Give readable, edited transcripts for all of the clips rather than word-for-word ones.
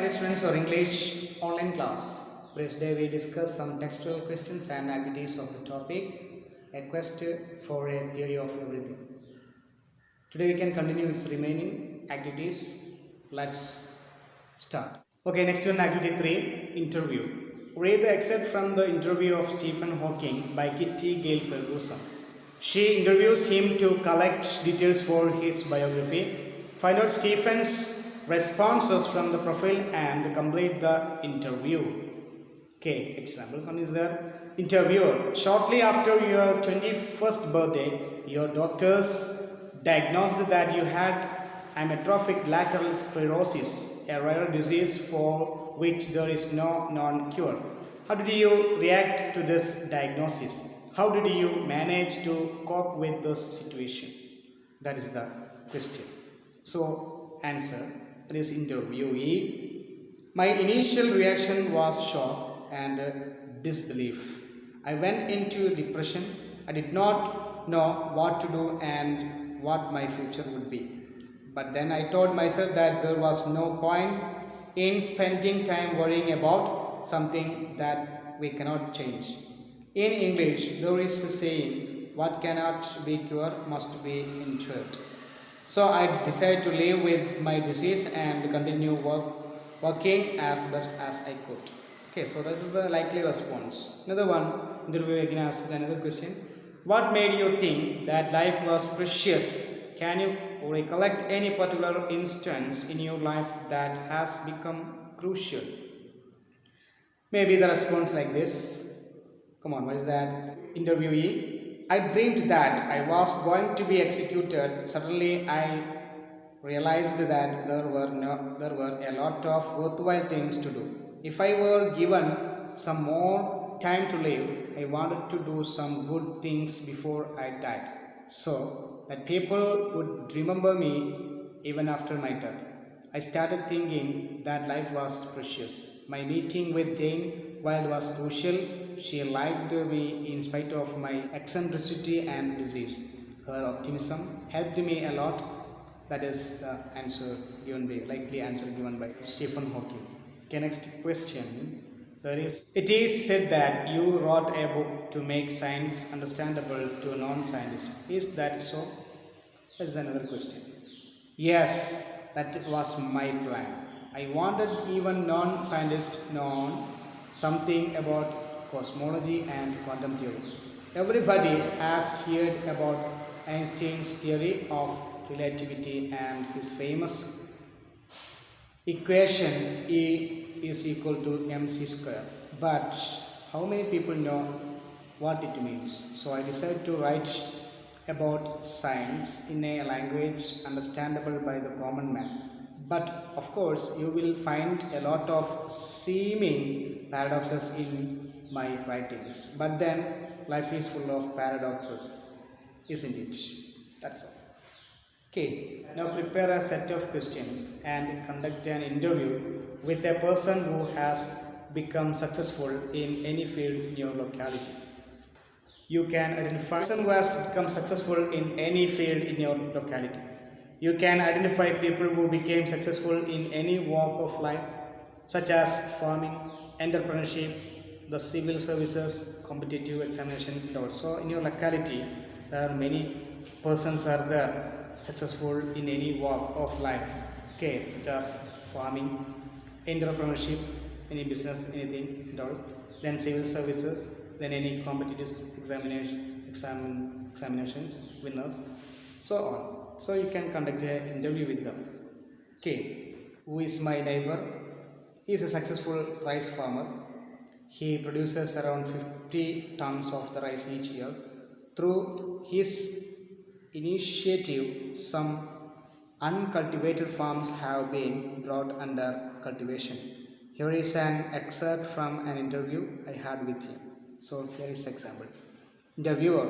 dear students, our English online class. Today we discuss some textual questions and activities of the topic, a quest for a theory of everything. Today we can continue its remaining activities. Let's start. Okay, next one, activity 3, interview. Read the excerpt from the interview of Stephen Hawking by Kitty Gale Ferguson. She interviews him to collect details for his biography. Find out Stephen's responses from the profile and complete the interview. Okay, example one is the interviewer. Shortly after your 21st birthday, your doctors diagnosed that you had amyotrophic lateral sclerosis, a rare disease for which there is no known cure. How did you react to this diagnosis? How did you manage to cope with this situation? That is the question. So, answer. That is interviewee. My initial reaction was shock and disbelief. I went into depression. I did not know what to do and what my future would be. But then I told myself that there was no point in spending time worrying about something that we cannot change. In English, there is a saying, what cannot be cured must be endured. So I decided to live with my disease and continue working as best as I could. Okay, so this is the likely response. Another one, interview again asked another question. What made you think that life was precious? Can you recollect any particular instance in your life that has become crucial? Maybe the response like this. Come on, what is that? Interviewee. I dreamed that I was going to be executed. Suddenly I realized that there were a lot of worthwhile things to do. If I were given some more time to live, I wanted to do some good things before I died, so that people would remember me even after my death. I started thinking that life was precious. My meeting with Jane Wilde was crucial. She liked me in spite of my eccentricity and disease. Her optimism helped me a lot. That is the answer given by, likely answer given by Stephen Hawking. Okay, next question. It is said that you wrote a book to make science understandable to a non-scientist. Is that so? That is another question. Yes, that was my plan. I wanted even non-scientists know something about cosmology and quantum theory. Everybody has heard about Einstein's theory of relativity and his famous equation E is equal to mc square. But how many people know what it means? So I decided to write about science in a language understandable by the common man. But of course, you will find a lot of seeming paradoxes in my writings. But then, life is full of paradoxes, isn't it? That's all. Okay, now prepare a set of questions and conduct an interview with a person who has become successful in any field in your locality. You can identify a person who has become successful in any field in your locality. You can identify people who became successful in any walk of life, such as farming, entrepreneurship, the civil services, competitive examination, and also in your locality, there are many persons are there successful in any walk of life. Okay, such as farming, entrepreneurship, any business, anything and all. Then civil services, then any competitive examinations, winners, so on. So you can conduct an interview with them. Okay, who is my neighbor? He is a successful rice farmer. He produces around 50 tons of the rice each year. Through his initiative, some uncultivated farms have been brought under cultivation. Here is an excerpt from an interview I had with him. So here is example. Interviewer: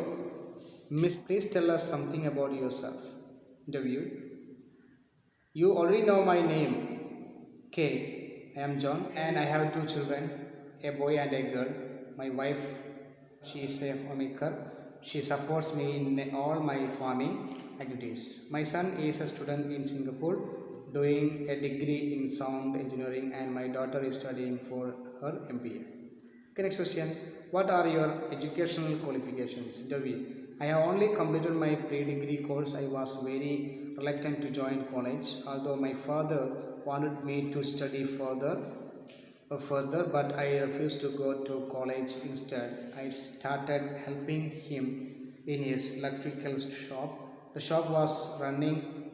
Miss, please tell us something about yourself. Interview: you already know my name. Okay, I am John and I have 2 children, a boy and a girl. My wife, she is a homemaker. She supports me in all my farming activities. My son is a student in Singapore. doing a degree in sound engineering, and my daughter is studying for her MBA. Okay, next question. What are your educational qualifications? Interview. I have only completed my pre-degree course. I was very reluctant to join college, although my father wanted me to study further, but I refused to go to college. Instead, I started helping him in his electrical shop. The shop was running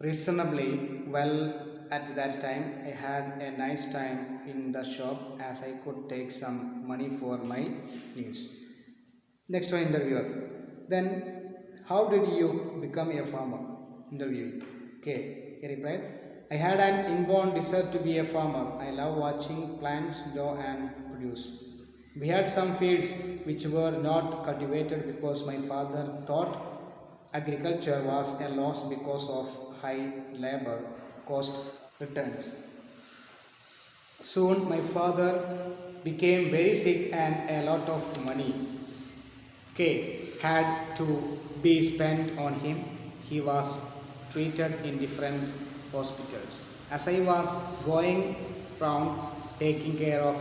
reasonably well at that time. I had a nice time in the shop as I could take some money for my needs. Next one, interviewer. Then, how did you become a farmer? Interview. Okay, he replied, I had an inborn desire to be a farmer. I love watching plants grow and produce. We had some fields which were not cultivated because my father thought agriculture was a loss because of high labor cost returns. Soon my father became very sick and a lot of money had to be spent on him. He was treated in different hospitals. As I was going round taking care of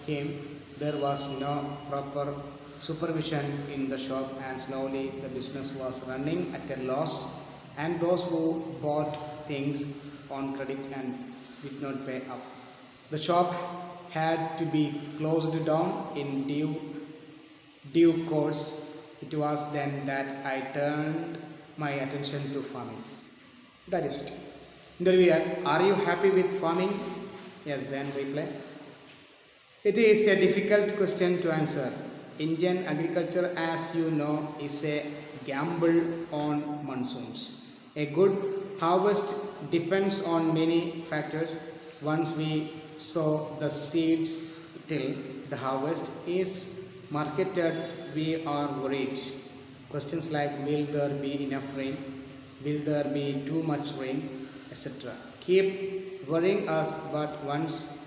him, there was no proper supervision in the shop, and slowly the business was running at a loss, and those who bought things on credit and did not pay up. The shop had to be closed down in due course. It was then that I turned my attention to farming. That is it. Interviewer, are you happy with farming? Yes, then reply. It is a difficult question to answer. Indian agriculture, as you know, is a gamble on monsoons. A good harvest depends on many factors. Once we sow the seeds till the harvest is marketed, we are worried. Questions like, will there be enough rain? Will there be too much rain? Etc. keep worrying us, but once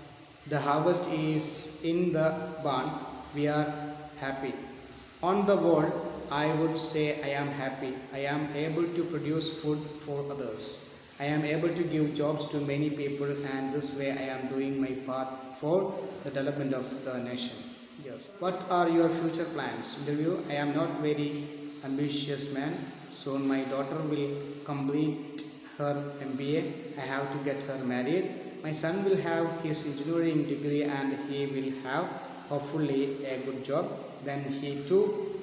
the harvest is in the barn, we are happy. On the whole, I would say I am happy. I am able to produce food for others. I am able to give jobs to many people, and this way I am doing my part for the development of the nation. Yes. What are your future plans? Interview. I am not very ambitious man. Soon my daughter will complete her MBA. I have to get her married. My son will have his engineering degree and he will have hopefully a good job. Then he too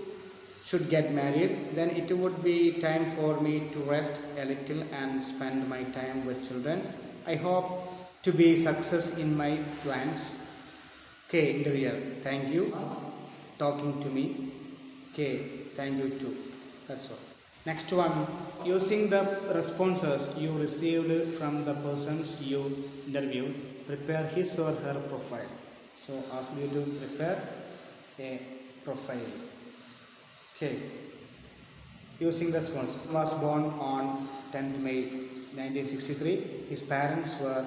should get married. Then it would be time for me to rest a little and spend my time with children. I hope to be success in my plans. Okay, interviewer, thank you talking to me. Okay, thank you too. That's all. Next one, using the responses you received from the persons you interviewed, prepare his or her profile. So ask you to prepare a profile. Okay. Using the response, was born on 10th May 1963. His parents were,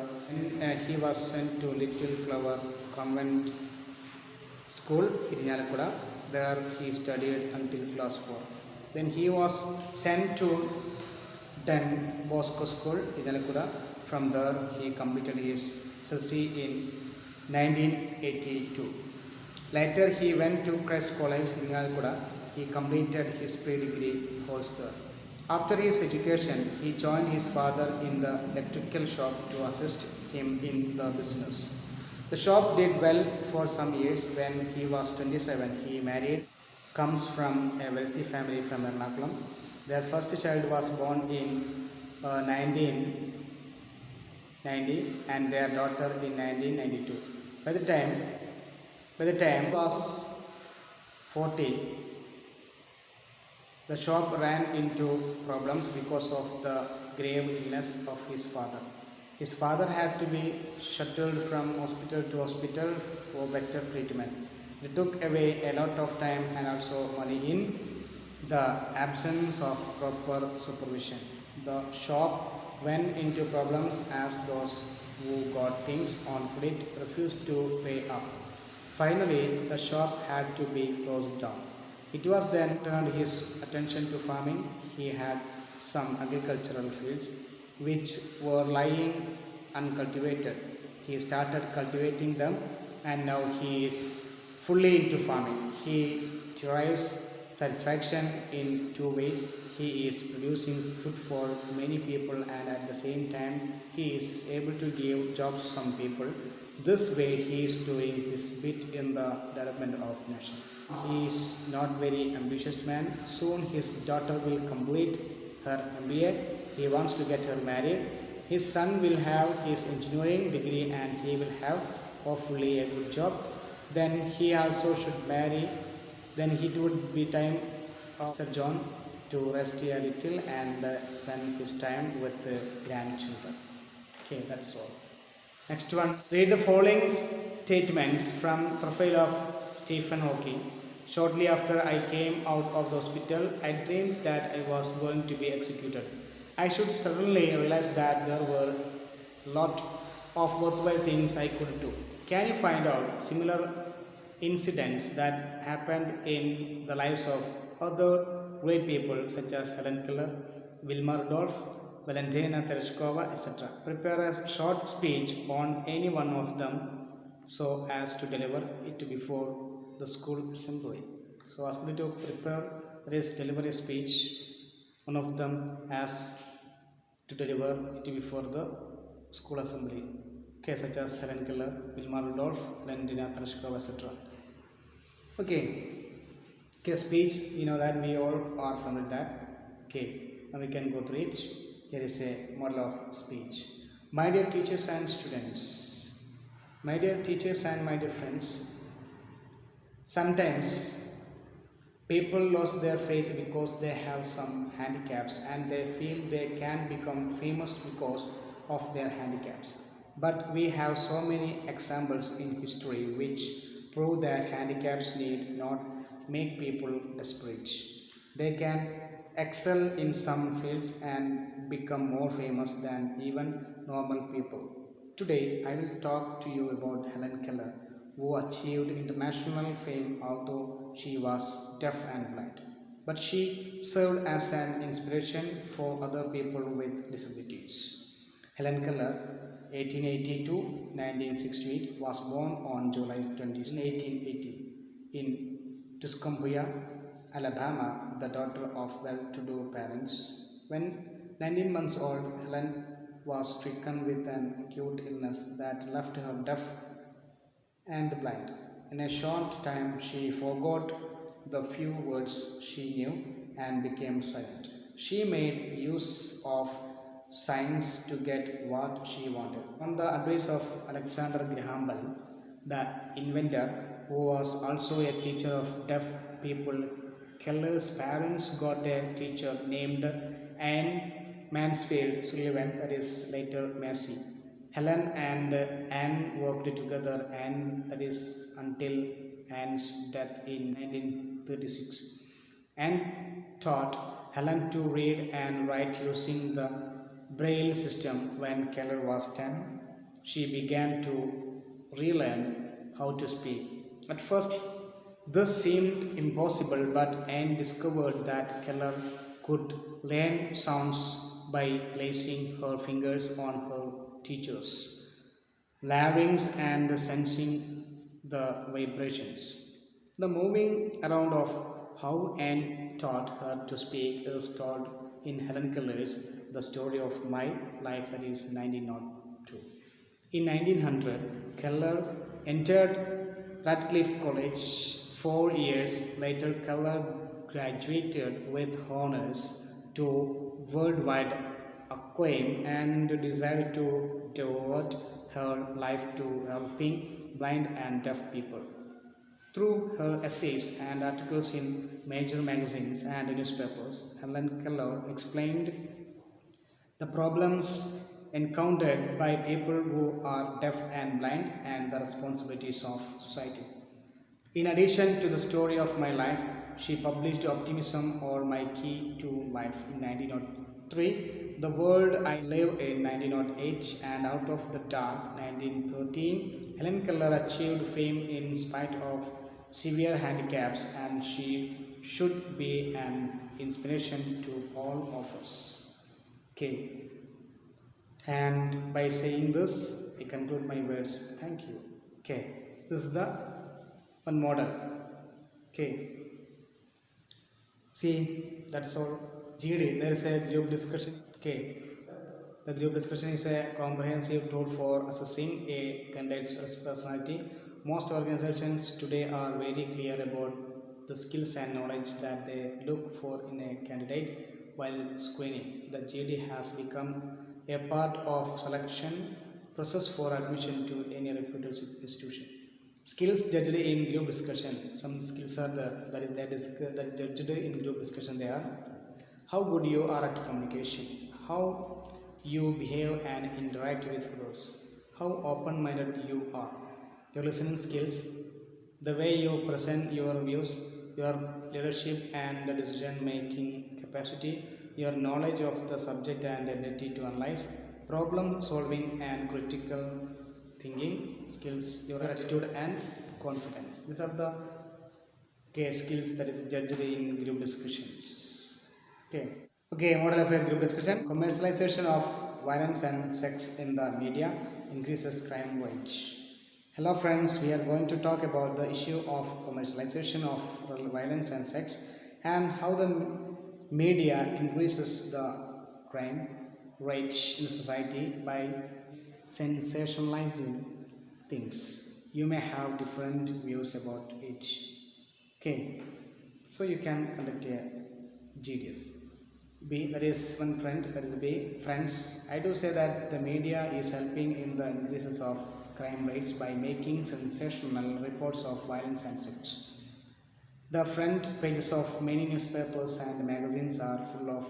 he was sent to Little Flower Convent School, Irinalakuda. There he studied until class 4. Then he was sent to Don Bosco School, Irinalakuda. From there he completed his SSLC in 1982. Later he went to Christ College, Irinalakuda. He completed his pre-degree course there. After his education, he joined his father in the electrical shop to assist him in the business. The shop did well for some years. When he was 27, he married. Comes from a wealthy family from Ernakulam. Their first child was born in 1990 and their daughter in 1992. By the time he was 40, the shop ran into problems because of the grave illness of his father. His father had to be shuttled from hospital to hospital for better treatment. It took away a lot of time and also money in the absence of proper supervision. The shop went into problems as those who got things on credit refused to pay up. Finally, the shop had to be closed down. It was then turned his attention to farming. He had some agricultural fields. which were lying uncultivated. He started cultivating them, and now he is fully into farming. He derives satisfaction in two ways. He is producing food for many people, and at the same time he is able to give jobs to some people. This way he is doing his bit in the development of nation. He is not very ambitious man. Soon his daughter will complete her MBA. He wants to get her married. His son will have his engineering degree and he will have hopefully a good job. Then he also should marry. Then it would be time of Mr. John to rest a little and spend his time with the grandchildren. Okay, that's all. Next one, read the following statements from Profile of Stephen Hawking. Shortly after I came out of the hospital, I dreamed that I was going to be executed. I should suddenly realize that there were a lot of worthwhile things I could do. Can you find out similar incidents that happened in the lives of other great people such as Helen Keller, Wilma Rudolph, Valentina Tereshkova, etc. Prepare a short speech on any one of them so as to deliver it before the school assembly. So ask me to prepare this delivery speech, one of them as to deliver it before the school assembly. Okay, such as Helen Keller, Wilma Rudolph, Valentina Tereshkova, etc. Okay, speech, you know that we all are familiar with that. Okay, now we can go through it. Here is a model of speech. My dear teachers and students, my dear teachers and my dear friends, sometimes people lose their faith because they have some handicaps and they feel they can become famous because of their handicaps. But we have so many examples in history which prove that handicaps need not make people desperate. They can excel in some fields and become more famous than even normal people. Today I will talk to you about Helen Keller, who achieved international fame although she was deaf and blind. But she served as an inspiration for other people with disabilities. Helen Keller, 1882-1968, was born on July 20, 1880 in Tuscumbia, Alabama, the daughter of well-to-do parents. When 19 months old, Helen was stricken with an acute illness that left her deaf and blind. In a short time, she forgot the few words she knew and became silent. She made use of signs to get what she wanted. On the advice of Alexander Graham Bell, the inventor, who was also a teacher of deaf people, Keller's parents got a teacher named Anne Mansfield Sullivan, that is later Massey. Helen and Anne worked together, and that is until Anne's death in 1936. Anne taught Helen to read and write using the Braille system when Keller was 10. She began to relearn how to speak. At first, this seemed impossible, but Anne discovered that Keller could learn sounds by placing her fingers on her teacher's larynx and sensing the vibrations. The moving around of how Anne taught her to speak is told in Helen Keller's The Story of My Life, that is 1902. In 1900, Keller entered Radcliffe College. 4 years later, Keller graduated with honors to worldwide acclaim and decided to devote her life to helping blind and deaf people. Through her essays and articles in major magazines and newspapers, Helen Keller explained the problems encountered by people who are deaf and blind and the responsibilities of society. In addition to The Story of My Life, she published Optimism or My Key to Life in 1903, The World I Live in 1908, and Out of the Dark 1913. Helen Keller achieved fame in spite of severe handicaps, and she should be an inspiration to all of us. Okay. And by saying this, I conclude my words. Thank you. Okay, this is the one model. Okay, see, that's all. GD, there is a group discussion. Okay, the group discussion is a comprehensive tool for assessing a candidate's personality. Most organizations today are very clear about the skills and knowledge that they look for in a candidate while screening. The GD has become a part of selection process for admission to any reputed institution. Skills judged in group discussion. Some skills are there that is judged in group discussion. They are how good you are at communication, how you behave and interact with others, how open-minded you are, your listening skills, the way you present your views, your leadership and decision-making capacity, your knowledge of the subject and ability to analyze, problem solving and critical thinking skills, your attitude and confidence. These are the skills that is judged in group discussions. Okay, model of a group discussion. Commercialization of violence and sex in the media increases crime rate. Hello friends, we are going to talk about the issue of commercialization of violence and sex and how the media increases the crime rate in society by sensationalizing things. You may have different views about it. Okay, so you can conduct a GDS. B, that is one friend, that is B. Friends, I do say that the media is helping in the increases of crime rates by making sensational reports of violence and sex. The front pages of many newspapers and magazines are full of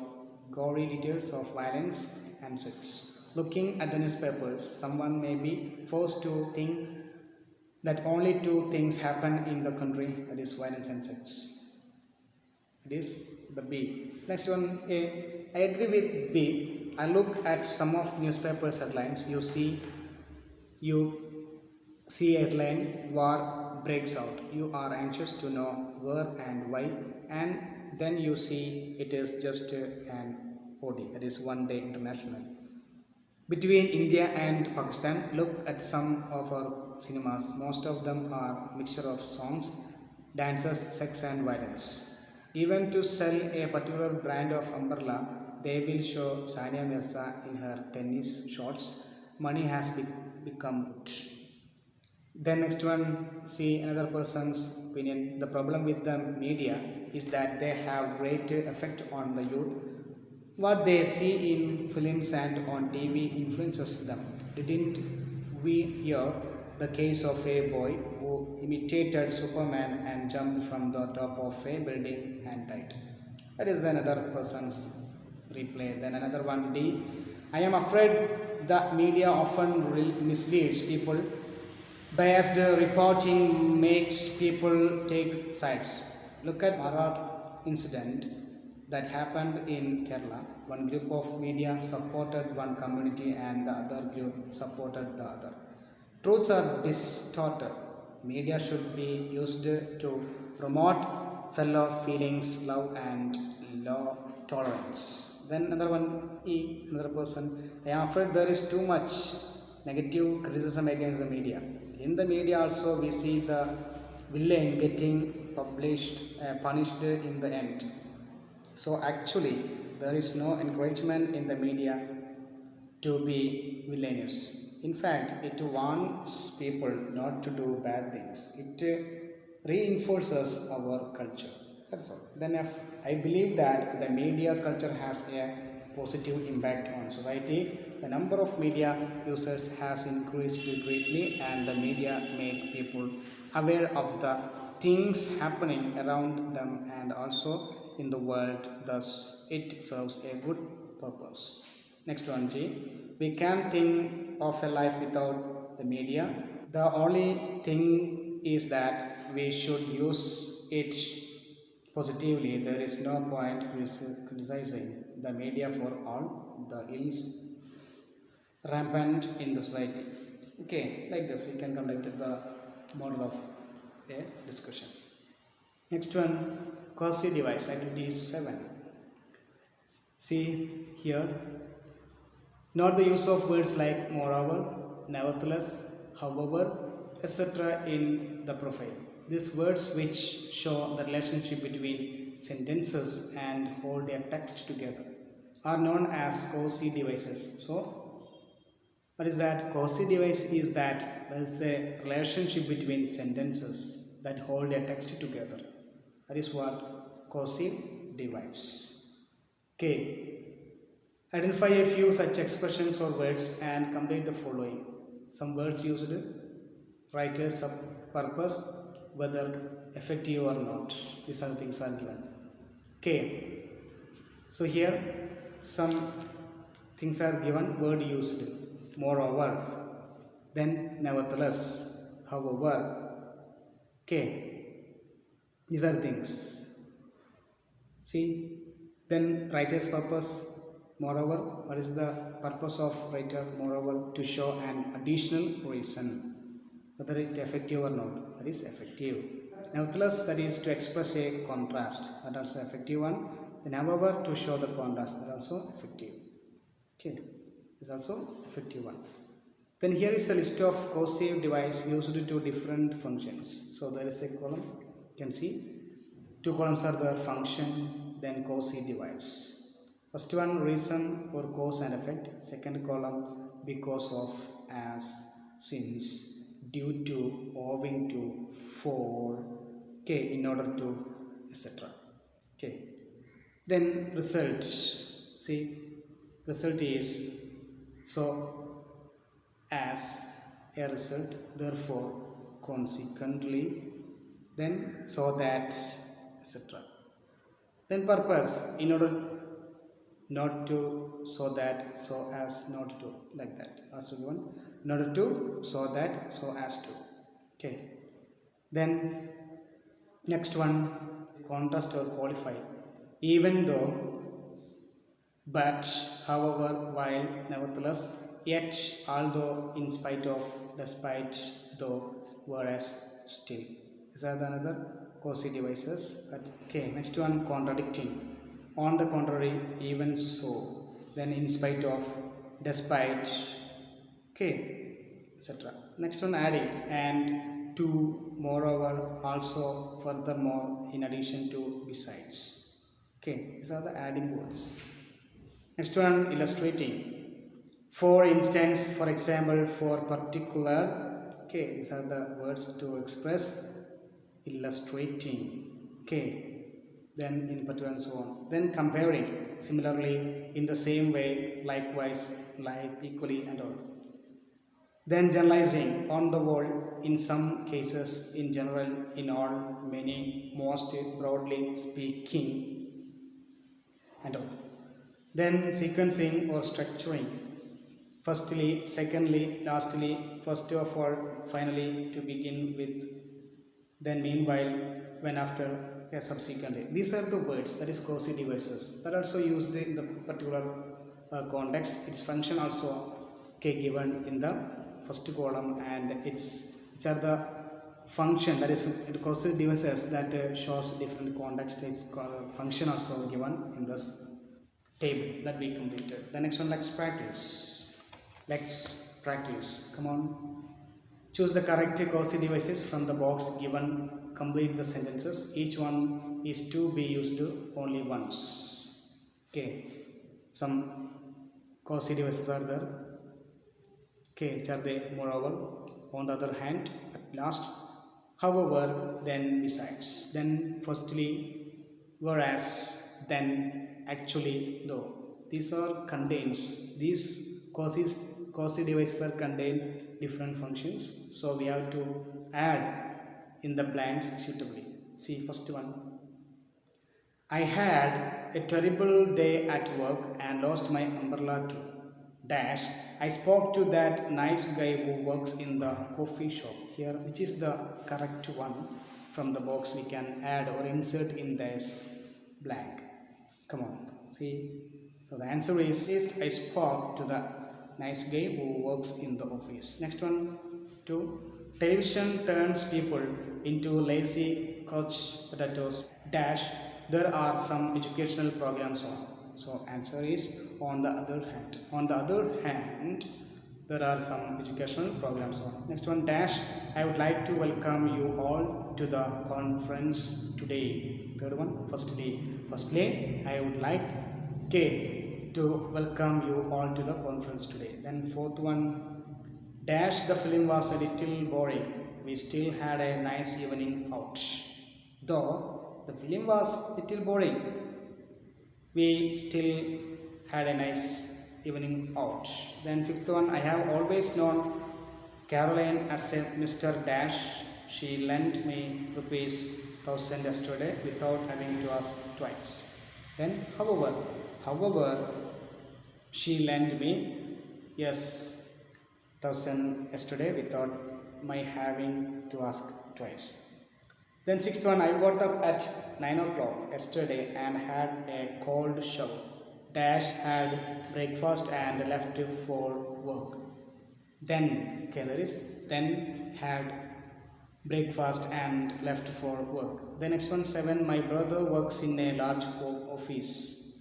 gory details of violence and sex. Looking at the newspapers, someone may be forced to think that only two things happen in the country, that is violence and sex. It is the B. Next one, A. I agree with B. I look at some of newspapers headlines. You see a headline, war breaks out. You are anxious to know where and why, and then you see it is just an OD, that is one day international. Between India and Pakistan, look at some of our cinemas. Most of them are mixture of songs, dances, sex and violence. Even to sell a particular brand of umbrella, they will show Sania Mirza in her tennis shorts. Money has become good. Then next one, see another person's opinion. The problem with the media is that they have great effect on the youth. What they see in films and on TV influences them. Didn't we hear the case of a boy who imitated Superman and jumped from the top of a building and died? That is another person's replay. Then another one, D. I am afraid the media often misleads people. Biased reporting makes people take sides. Look at Marat incident that happened in Kerala. One group of media supported one community and the other group supported the other. Truths are distorted. Media should be used to promote fellow feelings, love and law tolerance. Then another one, E, another person. I am afraid there is too much negative criticism against the media. In the media also we see the villain getting punished in the end. So actually there is no encouragement in the media to be villainous. In fact, it warns people not to do bad things. It reinforces our culture. That's all. Then if I believe that the media culture has a positive impact on society, the number of media users has increased greatly and the media make people aware of the things happening around them and also in the world. Thus, it serves a good purpose. Next one, G. We can't think of a life without the media. The only thing is that we should use it positively. There is no point criticizing the media for all the ills rampant in the society. Okay, like this we can conduct the model of a discussion. Next one, quasi-device, activity 7. See here, Note the use of words like moreover, nevertheless, however, etc. in the profile. These words which show the relationship between sentences and hold a text together are known as cozy devices. So, what is that? Cozy device is that there is a relationship between sentences that hold a text together. That is what cozy device. Okay. Identify a few such expressions or words and complete the following. Some words used, writer's purpose, whether effective or not. These are the things are given. Okay. So here some things are given, word used. Moreover, then nevertheless, however. Okay. These are things. See, then writer's purpose. Moreover, what is the purpose of writer? Moreover, to show an additional reason, whether it effective or not. That is effective. Nevertheless, that is to express a contrast. That also effective one. Then however, to show the contrast. That also effective. Okay, is also effective one. Then here is a list of cozy device used to different functions. So there is a column. You can see two columns are the function, then cozy device. First one, reason or cause and effect. Second column, because of, as, since, due to, owing to, for, okay, in order to, etc. Okay. Then result. See, result is so as a result, therefore, consequently, then so that, etc. Then purpose, in order not to, so that, so as, not to, like that. Also given, in order to, so that, so as to. Okay. Then next one, contrast or qualify. Even though, but, however, while, nevertheless, yet, although, in spite of, despite, though, whereas, still. These are the another cozy devices. Okay. Next one, contradicting. On the contrary, even so, then in spite of, despite, okay, etc. Next one, adding, and to, moreover, also, furthermore, in addition to, besides. Okay, these are the adding words. Next one, illustrating. For instance, for example, for particular. Okay, these are the words to express illustrating. Okay. Then in particular and so on. Then comparing, similarly, in the same way, likewise, like, equally and all. Then generalizing, on the whole, in some cases, in general, in all, many, most, broadly speaking and all. Then sequencing or structuring. Firstly, secondly, lastly, first of all, finally, to begin with, then meanwhile, when after, subsequently. These are the words, that is cozy devices, that also used in the particular context. Its function also given in the first column, and which are the function, that is cozy devices that shows different context. Its function also given in this table that we completed. The next one, let's practice. Let's practice. Come on. Choose the correct cozy devices from the box given. Complete the sentences. Each one is to be used only once. Okay. Some cozy devices are there. Okay, which are they? Moreover, on the other hand, at last, however, then, besides. Then, firstly, whereas, then, actually, though. These are contains. These cozy devices are contain different functions. So we have to add in the blanks suitably. See, first one. I had a terrible day at work and lost my umbrella too. Dash. I spoke to that nice guy who works in the coffee shop. Here, which is the correct one from the box we can add or insert in this blank. Come on. See. So the answer is I spoke to the nice guy who works in the office. Next one. 2. Television turns people into lazy couch potatoes. Dash. There are some educational programs on. So answer is on the other hand. On the other hand, there are some educational programs on. Next one, dash, I would like to welcome you all to the conference today. Third one, firstly, I would like to welcome you all to the conference today. Then fourth one, dash, the film was a little boring. We still had a nice evening out. Though the film was a little boring, we still had a nice evening out. Then fifth one, I have always known Caroline as a Mr. Dash. She lent me ₹1,000 yesterday without having to ask twice. Then however, she lent me, yes, 1,000 yesterday without my having to ask twice. Then sixth one, I got up at 9 o'clock yesterday and had a cold shower. Dash had breakfast and left for work. Then had breakfast and left for work. The next one, 7, my brother works in a large office.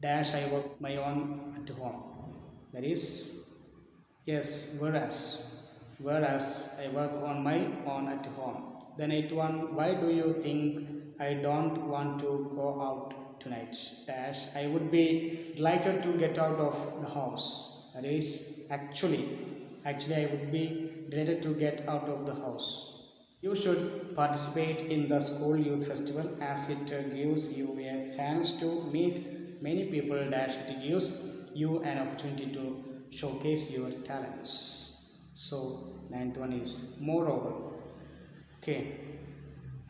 Dash, I work my own at home. That is, yes, whereas I work on my own at home. Then 8 one, why do you think I don't want to go out tonight? Dash, I would be delighted to get out of the house. That is, actually I would be delighted to get out of the house. You should participate in the school youth festival as it gives you a chance to meet many people. Dash, it gives you an opportunity to showcase your talents. So 9th one is moreover. Okay,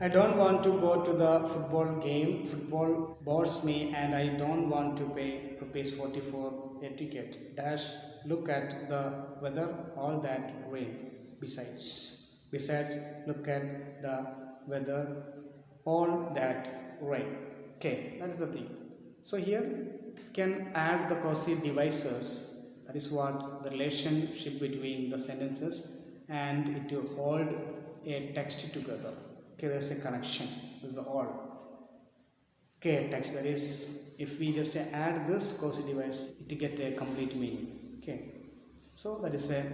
I don't want to go to the football game. Football bores me and I don't want to pay ₹40 for a ticket. Dash, look at the weather, all that rain. Besides, look at the weather, all that rain. Okay, that is the thing. So here you can add the causative devices. That is what the relationship between the sentences and it will hold a text together. Okay, there's a connection. This is all. Okay, text, that is, if we just add this causative device, it get a complete meaning. Okay, so there is a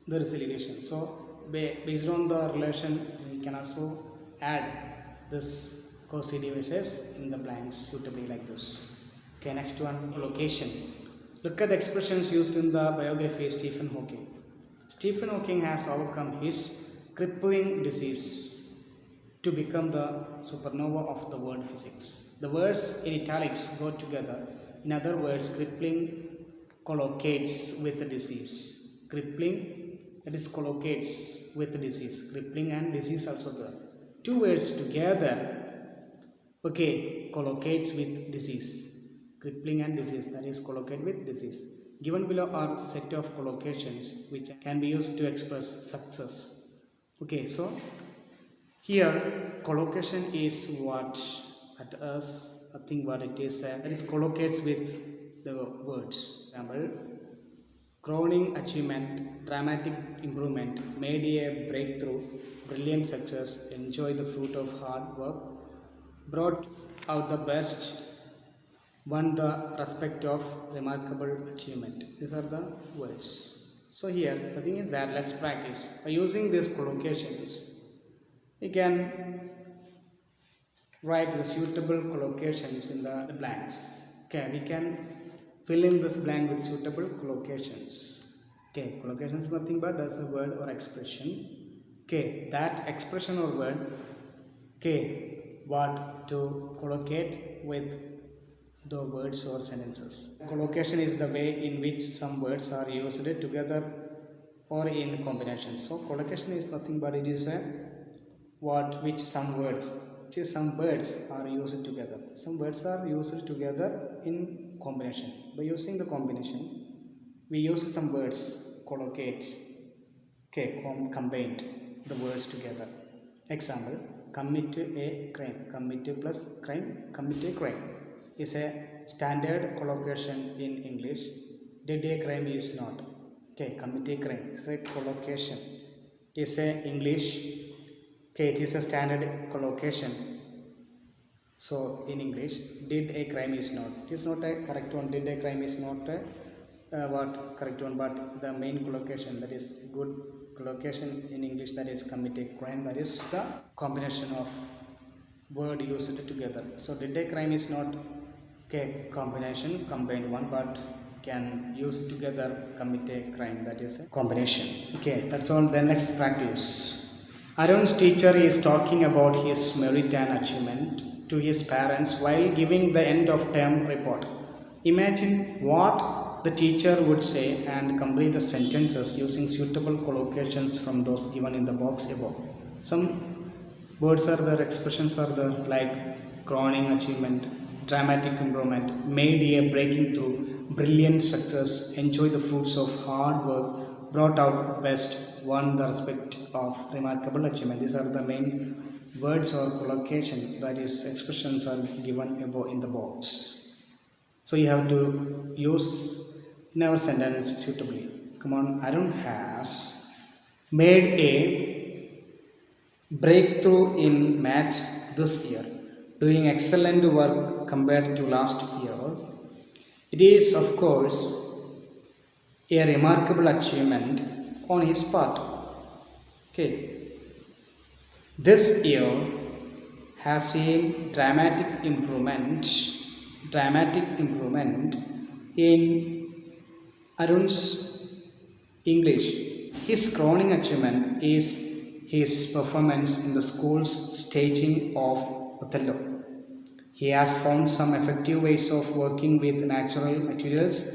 relation. So based on the relation, we can also add this causative devices in the blanks suitably like this. Okay, next one, location. Look at the expressions used in the biography of Stephen Hawking. Stephen Hawking has overcome his crippling disease to become the supernova of the world physics. The words in italics go together. In other words, crippling collocates with the disease. Crippling, that is, collocates with the disease. Crippling and disease also there. Two words together, okay, collocates with disease. Crippling and disease, that is, collocate with disease. Given below are set of collocations which can be used to express success. Okay, so here collocation is what at us, I think what it is, that is collocates with the words. Example, crowning achievement, dramatic improvement, made a breakthrough, brilliant success, enjoy the fruit of hard work, brought out the best, won the respect of remarkable achievement. These are the words. So here the thing is that let's practice. By using these collocations, we can write the suitable collocations in the blanks. Okay, we can fill in this blank with suitable collocations. Okay, collocation is nothing but that's a word or expression. Okay, that expression or word, okay, what to collocate with the words or sentences. Collocation is the way in which some words are used together or in combination. So collocation is nothing but it is a which some words are used together. Some words are used together in combination. By using the combination, we use some words, collocate, okay, combined the words together. Example, commit a crime. Commit plus crime, commit a crime is a standard collocation in English. Did a crime is not. Okay, commit a crime is a collocation. It is a English. Okay, it is a standard collocation. So in English, did a crime is not. It is not a correct one. Did a crime is not a correct one, but the main collocation, that is good collocation in English, that is commit a crime, that is the combination of word used together. So did a crime is not okay combination, combined one, but can use together commit a crime, that is a combination. Okay, that's all. Then next practice. Arun's teacher is talking about his merit and achievement to his parents while giving the end of term report. Imagine what the teacher would say and complete the sentences using suitable collocations from those given in the box above. Some words are there, expressions are there, like crowning achievement, dramatic improvement, made a breaking through, brilliant success, enjoy the fruits of hard work, brought out best, won the respect of remarkable achievement. These are the main words or collocation, that is expressions, are given above in the box. So you have to use in our sentence suitably. Come on, Arun has made a breakthrough in maths this year, doing excellent work compared to last year. It is, of course, a remarkable achievement on his part. Okay. This year has seen dramatic improvement in Arun's English. His crowning achievement is his performance in the school's staging of Othello. He has found some effective ways of working with natural materials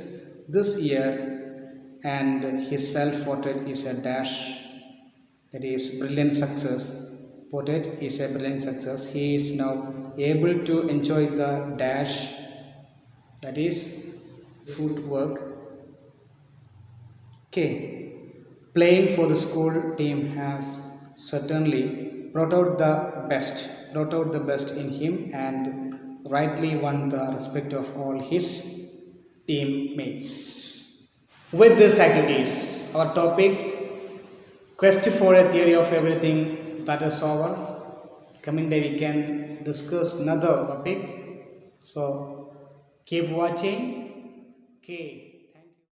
this year, and his self-portrait is a dash, that is brilliant success. Portrait is a brilliant success. He is now able to enjoy the dash, that is footwork. Okay, playing for the school team has certainly brought out the best in him and rightly won the respect of all his teammates. With these activities, our topic quest for a theory of everything, that is over. Coming day we can discuss another topic. So keep watching. Okay.